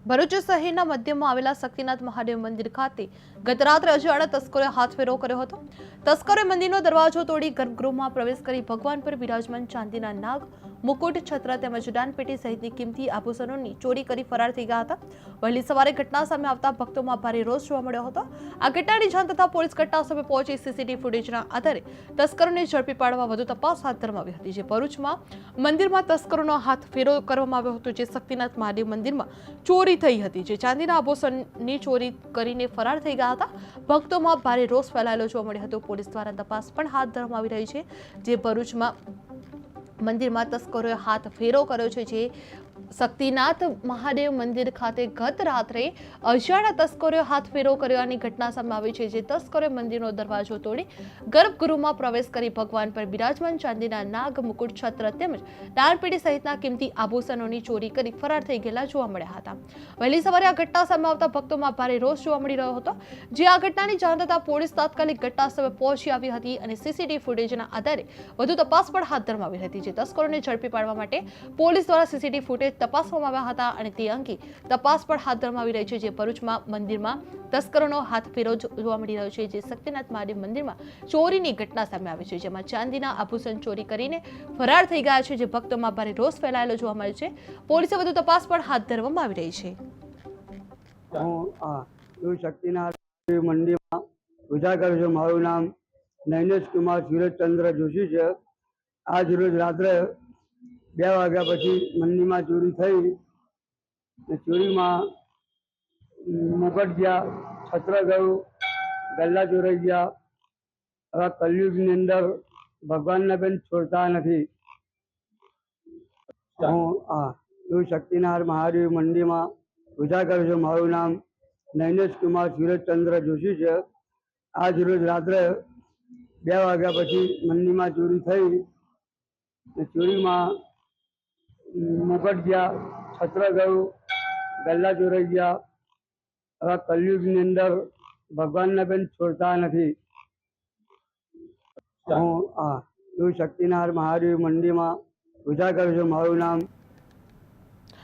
ભરૂચ શહેરના મધ્યમાં આવેલા શક્તિનાથ મહાદેવ મંદિર ખાતે ગત રાત્રે અજાણ્યા તસ્કરોએ હાથફેરો કર્યો હતો। તસ્કરોએ મંદિરનો દરવાજો તોડી ગર્ભગૃહમાં પ્રવેશ કરી ભગવાન પર બિરાજમાન ચાંદીના નાગ, મુકુટ, છત્ર તેમજ દાનપેટી સહિતની કિંમતી આભૂષણોની ચોરી કરી ફરાર થઈ ગયા હતા। વહેલી સવારે ઘટના સામે આવતા ભક્તોમાં ભારે રોષ જોવા મળ્યો હતો। આ ઘટનાની જાણ થતાં પોલીસ ઘટના સ્થળે પહોંચી સીસીટીવી ફૂટેજના આધારે તસ્કરોને ઝડપી પાડવા વધુ તપાસ હાથ ધરવામાં આવી હતી। જે ભરૂચમાં મંદિરમાં તસ્કરોનો હાથફેરો કરવામાં આવ્યો હતો, જે શક્તિનાથ મહાદેવ મંદિરમાં ચોરી થઈ હતી, જે ચાંદીના આભૂષણની ચોરી કરીને ફરાર થઈ ગયા હતા। ભક્તોમાં ભારે રોષ ફેલાયેલો જોવા મળ્યો હતો। પોલીસ દ્વારા તપાસ પણ હાથ ધરવામાં આવી રહી છે। જે ભરૂચમાં મંદિરમાં તસ્કરોએ હાથફેરો કર્યો છે। જે શક્તિનાથ મહાદેવ મંદિર ખાતે ગત રાત્રે અજાણ્યા તસ્કરોએ હાથફેરો કર્યાની ઘટના સામે આવી છે। જે તસ્કરોએ મંદિરનો દરવાજો તોડી ગર્ભગૃહમાં પ્રવેશ કરી ભગવાન પર બિરાજમાન ચાંદીના નાગ, મુકુટ, છત્ર તેમજ દાનપેટી સહિતના કિંમતી આભૂષણોની ચોરી કરી ફરાર થઈ ગયેલા જોવા મળ્યા હતા। વહેલી સવારે આ ઘટના સામે આવતા ભક્તોમાં ભારે રોષ જોવા મળી રહ્યો હતો। જે આ ઘટનાની જાણ થતાં પોલીસ તાત્કાલિક ઘટના સ્થળે પહોંચી આવી હતી અને સીસીટીવી ફૂટેજના આધારે વધુ તપાસ પણ હાથ ધરવામાં આવી હતી। જે તસ્કરોને ઝડપી પાડવા માટે પોલીસ દ્વારા સીસીટીવી ફૂટેજ તપાસવામાં આવ્યા હતા અને તે અંગે તપાસ પણ હાથ ધરવામાં આવી રહી છે। જે ભરૂચમાં મંદિરમાં તસ્કરોનો હાથફેરો જોવા મળી રહ્યો છે। જે શક્તિનાથ મહાદેવ મંદિરમાં ચોરીની ઘટના સામે આવી છે, જેમાં ચાંદીના આભૂષણ ચોરી કરીને ફરાર થઈ ગયા છે। જે ભક્તોમાં ભારે રોષ ફેલાયેલો જોવા મળે છે। પોલીસે વધુ તપાસ પણ હાથ ધરવામાં આવી રહી છે। હું શક્તિનાથ મંદિરમાં પૂજા કરું છું। મારું નામ નૈનેશ કુમાર સુરેશચંદ્ર જોશી છે। આજ રોજ રાત્રે 2 વાગ્યા પછી મંદિરમાં ચોરી થઈ। ચોરીમાં મુકટ ગયા, છત્ર ગયું, ગલ્લા ચોરાઈ ગયા। હવે કલયુગની અંદર ભગવાનને પણ છોડતા નથી। હું શક્તિનાથ મહાદેવ મંદિરમાં પૂજા કરું છું। મારું નામ નૈનેશ કુમાર સુરેશચંદ્ર જોશી છે। આજ રોજ રાત્રે 2 વાગ્યા પછી મંદિરમાં ચોરી થઈ। ચોરીમાં મુકટ ગયા, છત્ર ગયું, ગલ્લા ચોરાઈ ગયા। હવે કલયુગની અંદર ભગવાનને પણ છોડતા નથી। હું શક્તિનાથ મહાદેવ મંદિરમાં પૂજા કરું છું। મારું નામ